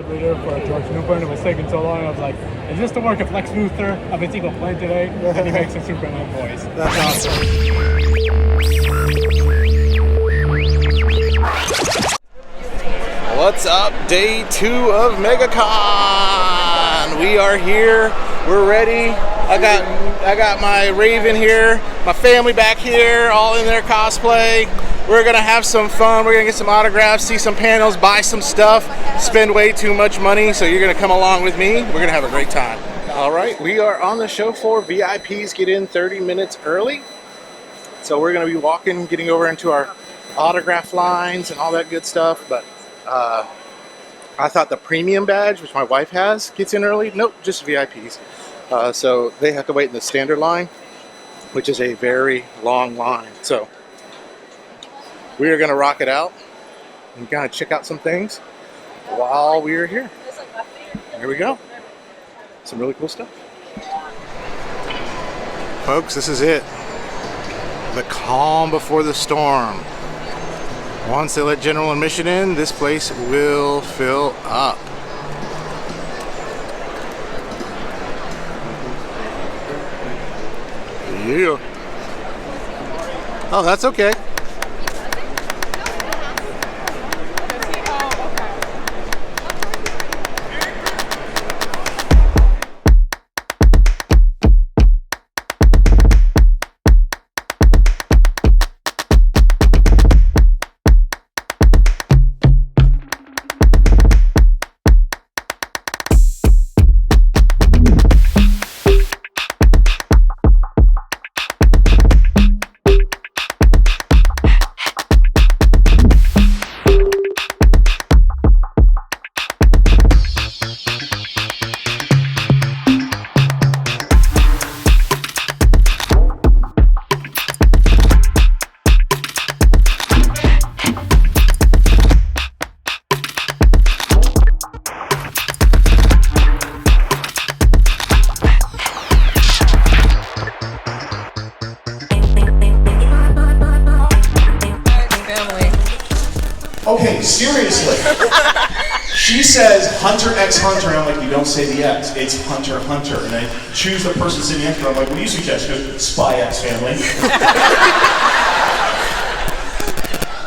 card reader for George Newbern. It was taking so long. I was like, is this the work of Lex Luthor? I've been seeing Flynn today, and he makes a Superman voice. That's awesome. What's up? Day 2 of Megacon. We are here. We're ready. I got my Raven here, my family back here, all in their cosplay. We're gonna have some fun. We're gonna get some autographs, see some panels, buy some stuff, spend way too much money. So you're gonna come along with me. We're gonna have a great time. All right, we are on the show floor. VIPs get in 30 minutes early. So we're gonna be walking, getting over into our autograph lines and all that good stuff. But I thought the premium badge, which my wife has, gets in early. Nope, just VIPs. So they have to wait in the standard line, which is a very long line. So we are going to rock it out and kind of check out some things while we are here. Here we go. Some really cool stuff. Folks, this is it. The calm before the storm. Once they let general admission in, this place will fill up. Yeah. Oh, that's okay. Okay, seriously. She says Hunter X Hunter, and I'm like, you don't say the X, it's Hunter Hunter. And I choose the person sitting next to her, I'm like, what do you suggest? She goes, Spy X Family.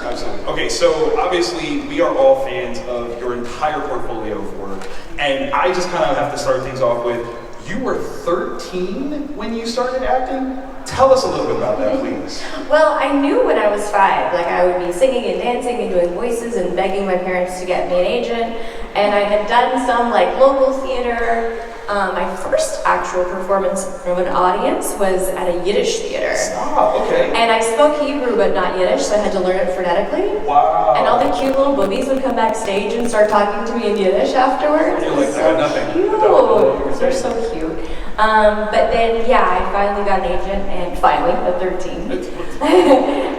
Absolutely. Okay, so obviously we are all fans of your entire portfolio of work, and I just kind of have to start things off with, you were 13 when you started acting? Tell us a little bit about that, please. Well, I knew when I was 5, like I would be singing and dancing and doing voices and begging my parents to get me an agent. And I had done some like local theater. My first actual performance from an audience was at a Yiddish theater. Oh, okay. And I spoke Hebrew but not Yiddish, so I had to learn it phonetically. Wow. And all the cute little boobies would come backstage and start talking to me in Yiddish afterwards. You're like, I got nothing. Cute. They're so cute. But then, yeah, I finally got an agent, and finally, at 13.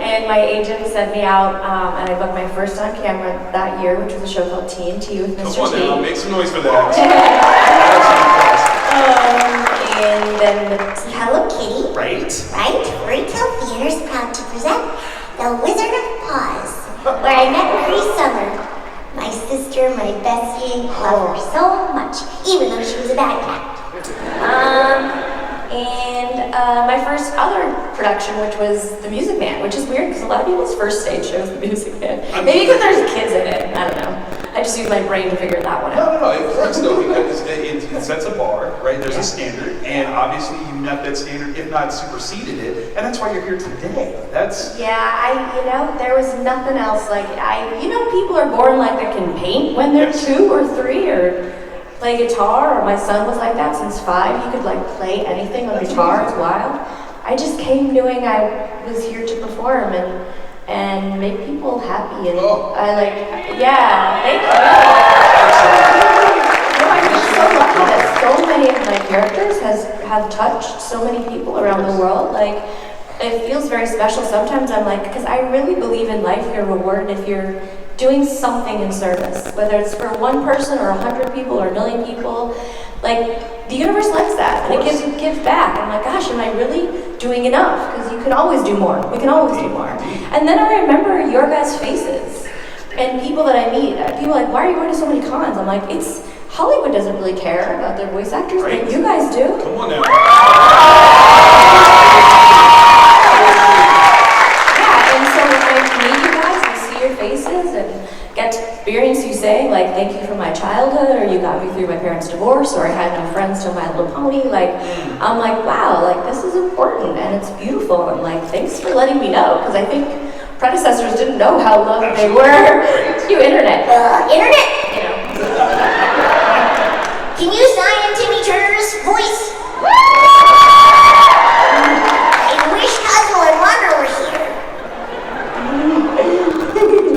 And my agent sent me out, and I booked my first on camera that year, which was a show called TNT with Mr. T. Come on now, make some noise for that. And then Hello Kitty. Right. Right? Retail Theater's proud to present The Wizard of Oz, where I met Marie Summer. My sister, my bestie, love her so much, even though she was a bad cat. And my first other production, which was The Music Man, which is weird because a lot of people's first stage show is The Music Man. Maybe because there's kids in it. I don't know. I just use my brain to figure that one out. No, it works though because it sets a bar, right? There's a standard, and obviously you met that standard, if not superseded it, and that's why you're here today. That's there was nothing else like people are born like they can paint when they're 2 or 3 or play guitar, or my son was like that since 5. He could like play anything on guitar. It's wild. I just came knowing I was here to perform and make people happy, and thank you. No, I feel so lucky that so many of my characters have touched so many people around the world. Like, it feels very special. Sometimes I'm like, because I really believe in life, you're rewarded if you're doing something in service, whether it's for one person or 100 people or 1,000,000 people. Like, the universe likes that, and it gives back. I'm like, gosh, am I really doing enough? Because you can always do more. We can always do more. And then I remember your guys' faces. And people that I meet, people are like, why are you going to so many cons? I'm like, it's Hollywood doesn't really care about their voice actors, Right. but you guys do. Come on now. Yeah, and so when I meet you guys and see your faces and get to experience you saying, like, thank you for my childhood, or you got me through my parents' divorce, or I had no friends till My Little Pony, like, I'm like, wow, like, this is important and it's beautiful, and like, thanks for letting me know, because I think predecessors didn't know how loved they were to internet. Internet? You know. Can you sign Timmy Turner's voice? I wish Cosmo and Wanda were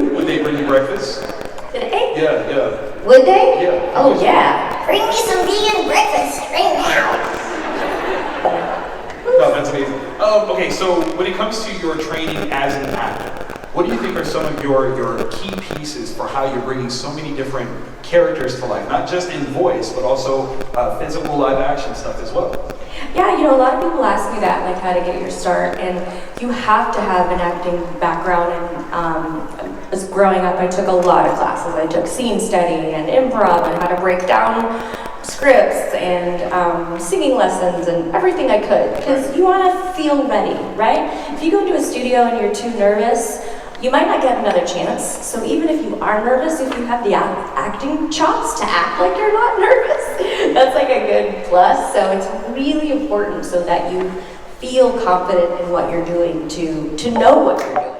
here. Would they bring you breakfast? Today? Yeah. Would they? Yeah. Oh, yeah. Bring me some vegan breakfast right now. No, that's amazing. Okay, so when it comes to your training as an actor, what do you think are some of your key pieces for how you're bringing so many different characters to life, not just in voice, but also physical live action stuff as well? Yeah, you know, a lot of people ask me that, like how to get your start, and you have to have an acting background. And as growing up, I took a lot of classes. I took scene study and improv and how to break down scripts and singing lessons and everything I could, because you want to feel ready, right? If you go into a studio and you're too nervous, you might not get another chance. So even if you are nervous, if you have the acting chops to act like you're not nervous, that's like a good plus. So it's really important so that you feel confident in what you're doing to know what you're doing.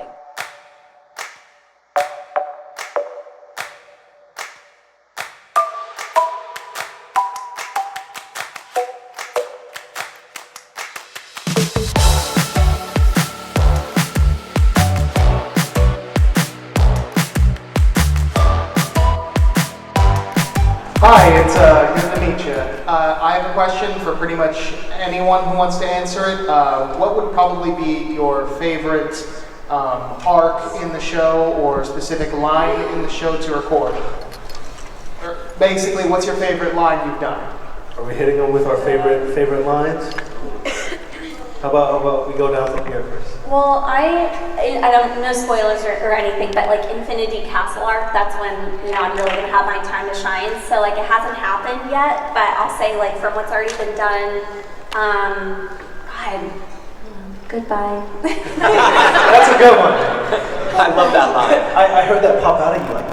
Hi, it's good to meet you. I have a question for pretty much anyone who wants to answer it. What would probably be your favorite arc in the show or specific line in the show to record? Or basically, what's your favorite line you've done? Are we hitting them with our favorite lines? How about we go down from here first? Well, I don't know spoilers or anything, but like Infinity Castle arc, that's when I'm really gonna have my time to shine. So like it hasn't happened yet, but I'll say like from what's already been done, God, goodbye. That's a good one. I love that line. I heard that pop out of you like.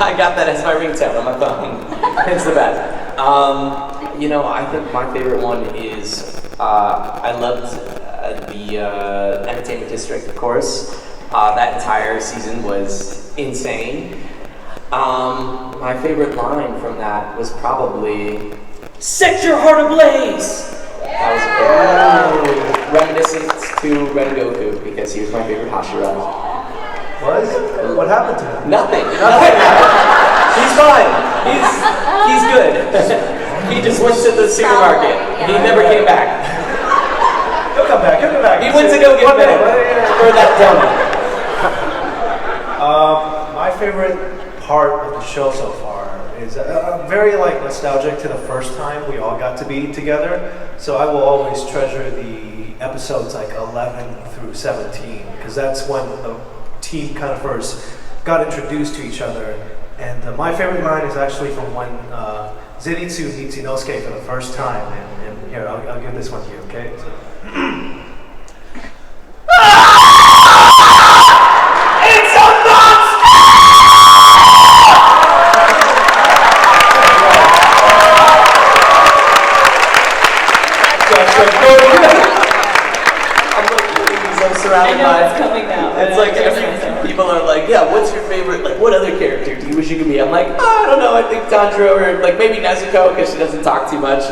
I got that as my ringtone on my phone. It's the best. I think my favorite one is I loved the Entertainment District, of course. That entire season was insane. My favorite line from that was probably "Set your heart ablaze." That was a good reminiscent to Ren Goku because he was my favorite Hashira. Was? What happened to him? Nothing. He's fine. He's good. He just went to the supermarket. He never came back. He'll come back. He went to go get milk for that donut. My favorite part of the show so far is very nostalgic to the first time we all got to be together. So I will always treasure the episodes 11 through 17 because that's when the team kind of first got introduced to each other. And my favorite line is actually from when Zenitsu meets Inosuke for the first time. And here, I'll give this one to you, okay? So. It's a monster! I'm surrounded by. It's like people are like, yeah, what's your favorite? Like, what other character do you wish you could be? I'm like, I don't know. I think Tanjiro or maybe Nezuko because she doesn't talk too much.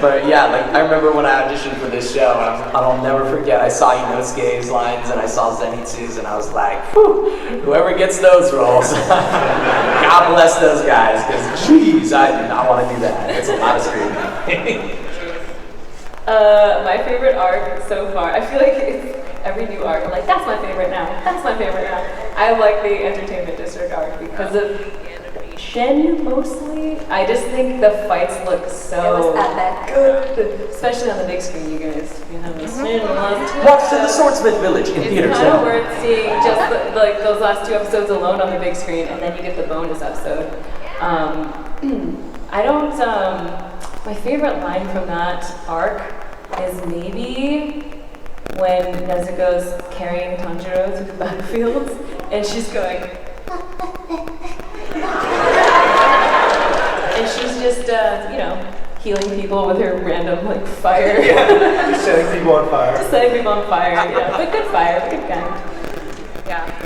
But yeah, I remember when I auditioned for this show, I'll never forget. I saw Inosuke's lines and I saw Zenitsu's, and I was like, whew, whoever gets those roles, God bless those guys, because jeez, I do not want to do that. It's a lot of screaming. My favorite arc so far, I feel like it's every new arc, I'm like, that's my favorite now. I like the Entertainment District arc because of animation mostly. I just think the fights look so It was epic. good, especially on the big screen. You guys, you have the screen. Watch the Swordsmith Village in theaters It's kind of now. worth seeing just like those last 2 episodes alone on the big screen, and then you get the bonus episode. I don't. My favorite line from that arc is maybe when Nezuko's carrying Tanjiro through the battlefields, and she's going, and she's just, healing people with her random like fire. Just setting people on fire. Just setting people on fire, yeah. But good fire, but good kind. Yeah.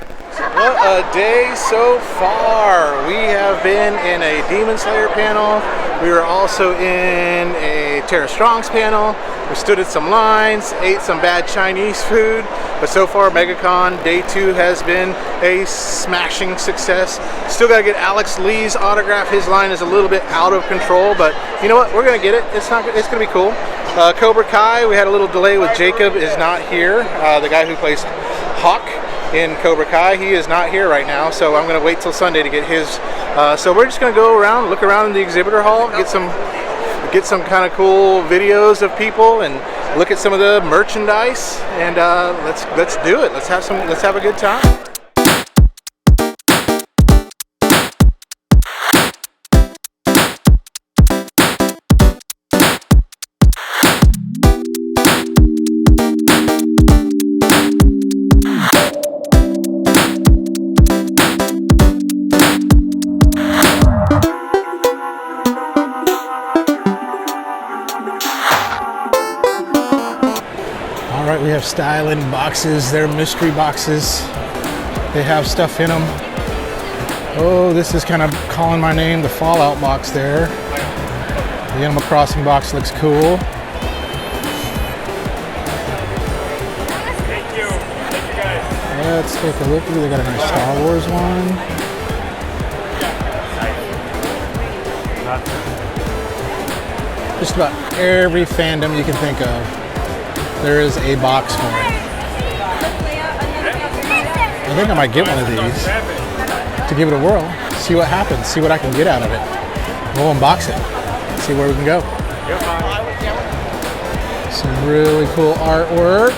What a day so far. We have been in a Demon Slayer panel. We were also in a Tara Strong's panel. We stood at some lines, ate some bad Chinese food, but so far Megacon Day 2 has been a smashing success. Still gotta get Alex Lee's autograph. His line is a little bit out of control, but you know what? We're gonna get it. It's gonna be cool. Cobra Kai, we had a little delay with Jacob, is not here. The guy who plays Hawk in Cobra Kai, he is not here right now, so I'm gonna wait till Sunday to get his. So we're just gonna go around, look around in the exhibitor hall, get some kind of cool videos of people, and look at some of the merchandise, and let's do it. Let's have a good time. All right, we have styling boxes. They're mystery boxes. They have stuff in them. Oh, this is kind of calling my name, the Fallout box there. The Animal Crossing box looks cool. Thank you. Thank you guys. Let's take a look. They got a nice Star Wars one. Just about every fandom you can think of, there is a box for it. I think I might get one of these to give it a whirl, see what happens, see what I can get out of it. We'll unbox it, see where we can go. Some really cool artwork.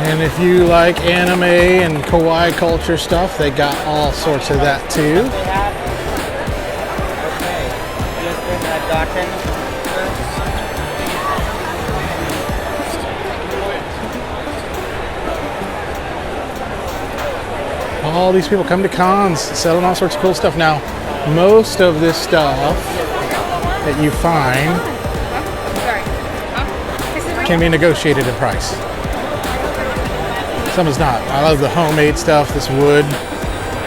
And if you like anime and kawaii culture stuff, they got all sorts of that too. All these people come to cons selling all sorts of cool stuff. Now, most of this stuff that you find can be negotiated in price. Some is not. I love the homemade stuff. This wood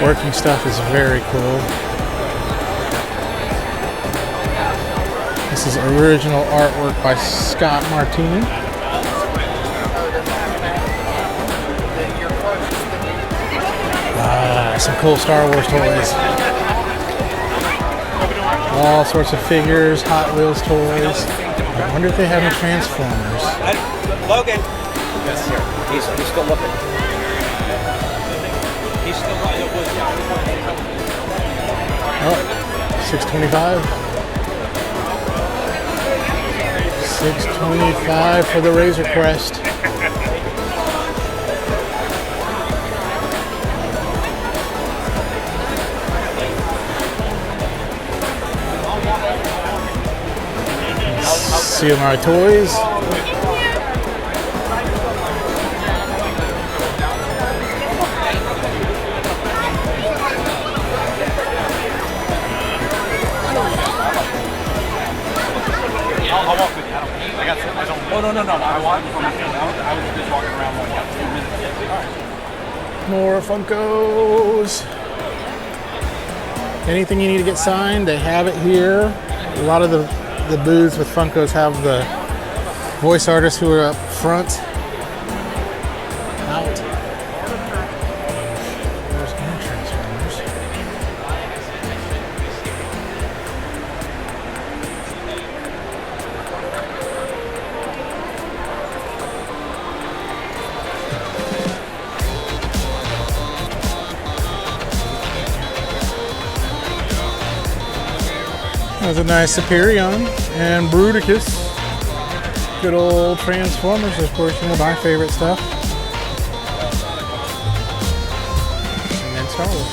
working stuff is very cool. This is original artwork by Scott Martini. Some cool Star Wars toys. All sorts of figures, Hot Wheels toys. I wonder if they have any Transformers. Logan. Yes, sir. He's still looking. He's still Oh, $6.25. $6.25 for the Razor Crest. See my toys. Oh, no. I want from my hand. I was just walking around like 2 minutes. More Funkos. Anything you need to get signed, they have it here. A lot of the booths with Funkos have the voice artists who are up front. Out. There's more Transformers. There's a nice Superion and Bruticus. Good old Transformers, of course, some of my favorite stuff. And then Star Wars.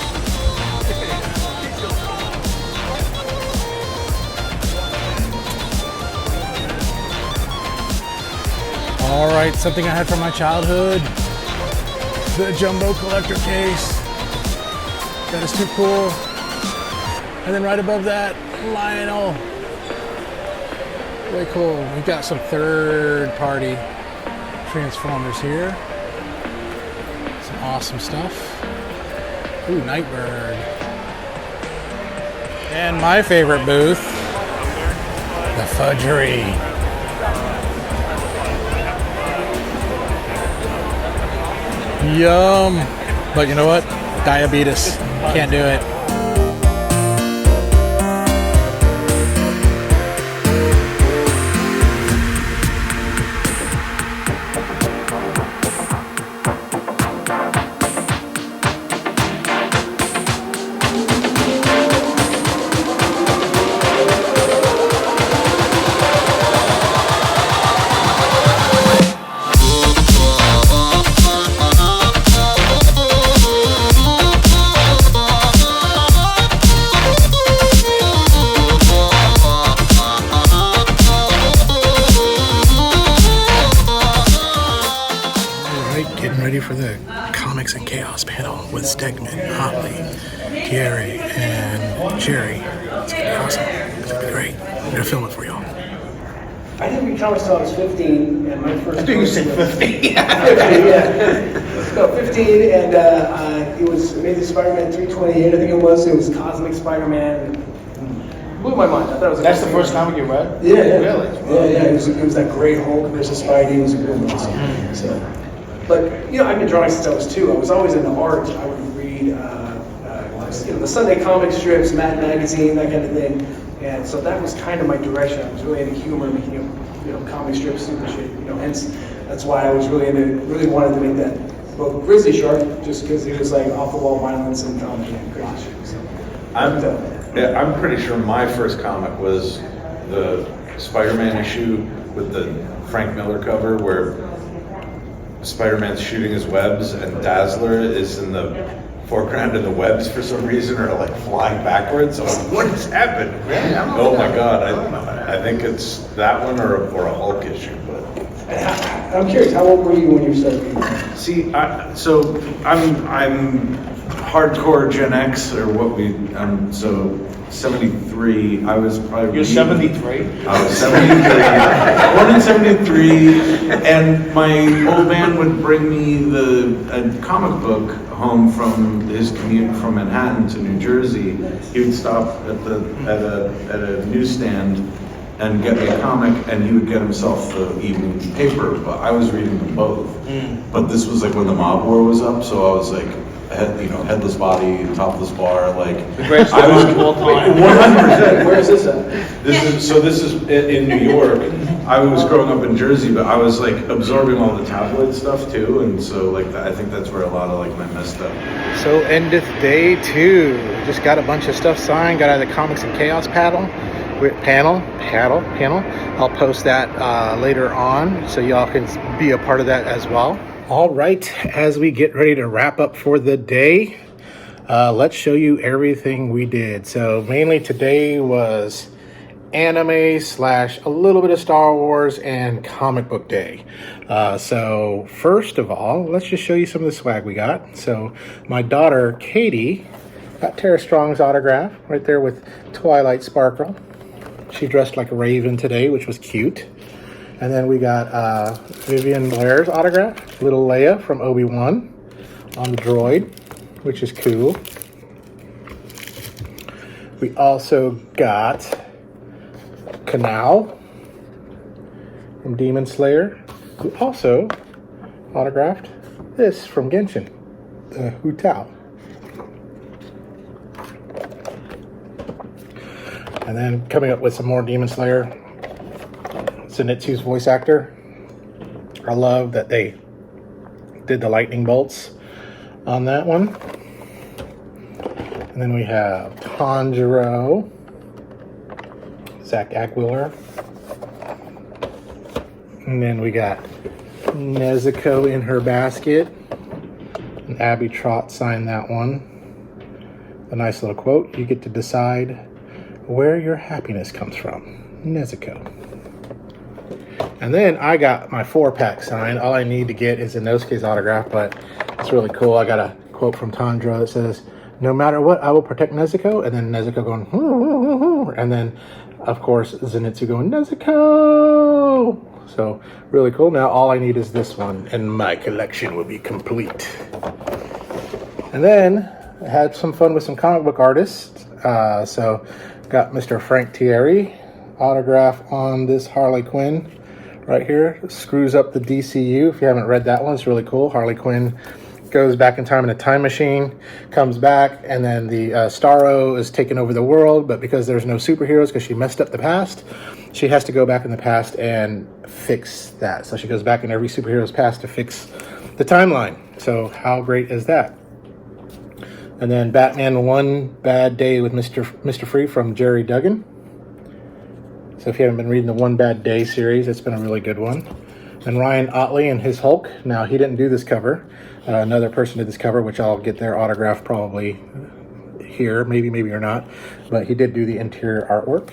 All right, something I had from my childhood. The Jumbo Collector case. That is too cool. And then right above that, Lionel. Way cool. We've got some third-party Transformers here. Some awesome stuff. Ooh, Nightbird. And my favorite booth, the Fudgery. Yum. But you know what? Diabetes. Can't do it. For the Comics and Chaos panel with Stegman, Hotley, Gary, and Jerry. It's gonna be awesome. It's gonna be great. I'm gonna film it for y'all. I didn't read comics till I was 15, and my first. I think you said 50. 50, yeah. No, 15, and it was Amazing Spider-Man 328. I think it was. It was Cosmic Spider-Man. Blew my mind. I thought it was. That's the first comic you read? Yeah, yeah. Really? Yeah. It was that Great Hulk versus Spidey. It was a good one. So. But I've been drawing since I was 2. I was always into art. I would read, the Sunday comic strips, Mad Magazine, that kind of thing. And so that was kind of my direction. I was really into humor, making comic strips, stupid shit. Hence that's why I was really wanted to make that book Grizzly Shark, just because it was like off the wall violence and comedy and crazy shit. So, I'm pretty sure my first comic was the Spider-Man issue with the Frank Miller cover where Spider-Man's shooting his webs and Dazzler is in the foreground and the webs for some reason are like flying backwards. So what has happened? Oh my God, I think it's that one or a Hulk issue. But I'm curious, how old were you when you started reading? See, so I'm hardcore Gen X or what so 73, I was probably... You're 73? I was 73, born in 73, and my old man would bring me a comic book home from his commute from Manhattan to New Jersey. He would stop at a newsstand and get me a comic, and he would get himself the evening paper, but I was reading them both. But this was like when the mob war was up, so I was like, headless body, topless bar, like the greatest I was of all time. 100%. Where is this at? This is in New York. I was growing up in Jersey, but I was like absorbing all the tabloid stuff too, and so like I think that's where a lot of like my messed up. So endeth day 2. Just got a bunch of stuff signed. Got out of the Comics and Chaos panel. I'll post that later on, so y'all can be a part of that as well. All right, as we get ready to wrap up for the day, let's show you everything we did. So mainly today was anime / a little bit of Star Wars and comic book day. So first of all, let's just show you some of the swag we got. So my daughter, Katie, got Tara Strong's autograph right there with Twilight Sparkle. She dressed like a raven today, which was cute. And then we got Vivian Blair's autograph, little Leia from Obi-Wan on the droid, which is cool. We also got Kanao from Demon Slayer, who also autographed this from Genshin, Hu Tao. And then coming up with some more Demon Slayer, Zenitsu's voice actor. I love that they did the lightning bolts on that one. And then we have Tanjiro Zach Aguilar. And then we got Nezuko in her basket. And Abby Trott signed that one. A nice little quote. You get to decide where your happiness comes from. Nezuko. And then I got my 4-pack signed. All I need to get is a Nosuke's autograph, but it's really cool. I got a quote from Tundra that says, "No matter what, I will protect Nezuko." And then Nezuko going, and then, of course, Zenitsu going, Nezuko. So, really cool. Now, all I need is this one, and my collection will be complete. And then, I had some fun with some comic book artists. So, got Mr. Frank Thierry autograph on this Harley Quinn right here. Screws up the DCU. If you haven't read that one, it's really cool. Harley Quinn goes back in time in a time machine, comes back, and then the Starro is taking over the world, but because there's no superheroes because she messed up the past, she has to go back in the past and fix that. So she goes back in every superhero's past to fix the timeline. So how great is that? And then Batman One Bad Day with Mr. Free from Jerry Duggan. So if you haven't been reading the One Bad Day series, it's been a really good one. And Ryan Otley and his Hulk. Now, he didn't do this cover. Another person did this cover, which I'll get their autograph probably here, maybe or not. But he did do the interior artwork.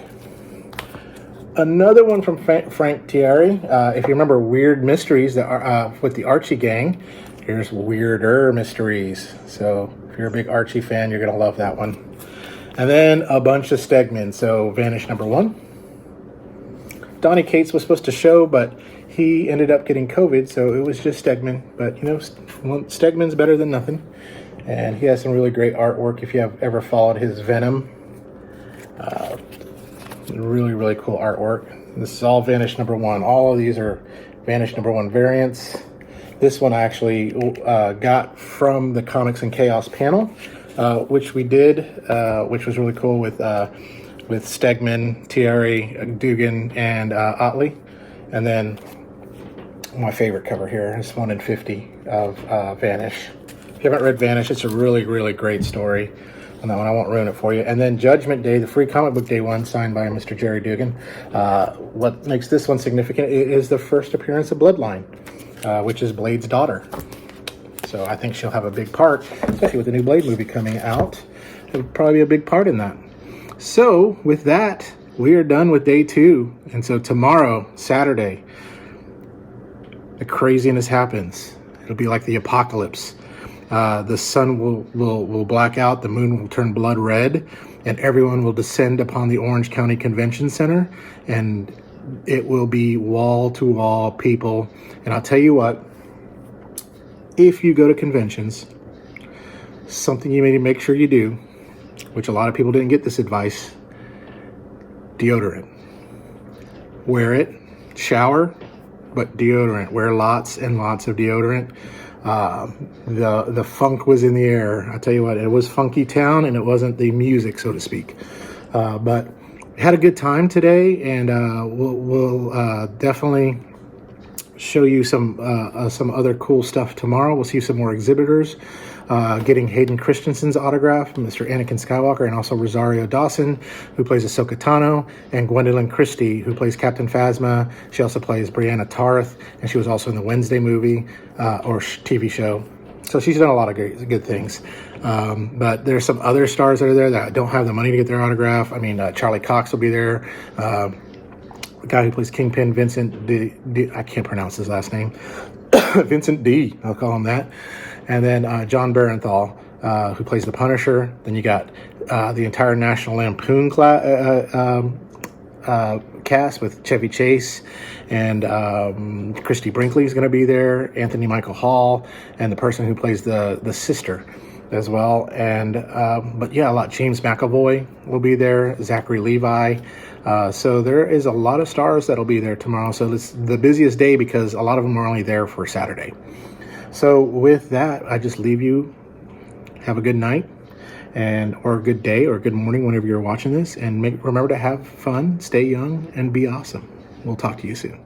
Another one from Frank Thierry. If you remember Weird Mysteries that are, with the Archie gang, here's Weirder Mysteries. So if you're a big Archie fan, you're going to love that one. And then a bunch of Stegman. So Vanish #1. Donnie Cates was supposed to show, but he ended up getting COVID, so it was just Stegman. But, you know, Stegman's better than nothing. And he has some really great artwork if you have ever followed his Venom. Really, really cool artwork. This is all Vanish #1. All of these are Vanish #1 variants. This one I actually got from the Comics and Chaos panel, which we did, which was really cool with Stegman, Thierry, Dugan, and Otley. And then my favorite cover here is 1 in 50 of Vanish. If you haven't read Vanish, it's a really, really great story. On that one, I won't ruin it for you. And then Judgment Day, the free comic book day one, signed by Mr. Jerry Dugan. What makes this one significant is the first appearance of Bloodline, which is Blade's daughter. So I think she'll have a big part, especially with the new Blade movie coming out. It'll probably be a big part in that. So with that, we are done with day 2. And so tomorrow, Saturday, the craziness happens. It'll be like the apocalypse. The sun will black out, the moon will turn blood red, and everyone will descend upon the Orange County Convention Center, and it will be wall-to-wall people. And I'll tell you what, if you go to conventions, something you need to make sure you do, which a lot of people didn't get this advice, deodorant. Wear it, shower, but deodorant. Wear lots and lots of deodorant. The funk was in the air. I tell you what, it was funky town, and it wasn't the music, so to speak. But had a good time today, and we'll definitely show you some other cool stuff tomorrow. We'll see some more exhibitors. Getting Hayden Christensen's autograph, Mr. Anakin Skywalker, and also Rosario Dawson, who plays Ahsoka Tano, and Gwendolyn Christie, who plays Captain Phasma. She also plays Brianna Tarth, and she was also in the Wednesday movie or TV show. So she's done a lot of good things. But there's some other stars that are there that don't have the money to get their autograph. I mean, Charlie Cox will be there. The guy who plays Kingpin, Vincent D. I can't pronounce his last name. Vincent D. I'll call him that. And then John Barenthal, who plays the Punisher. Then you got the entire National Lampoon cast with Chevy Chase, and Christy Brinkley is going to be there. Anthony Michael Hall, and the person who plays the sister as well. And but yeah, a lot. James McAvoy will be there. Zachary Levi. So there is a lot of stars that'll be there tomorrow. So it's the busiest day because a lot of them are only there for Saturday. So with that, I just leave you. Have a good night, or a good day, or a good morning whenever you're watching this. And remember to have fun, stay young, and be awesome. We'll talk to you soon.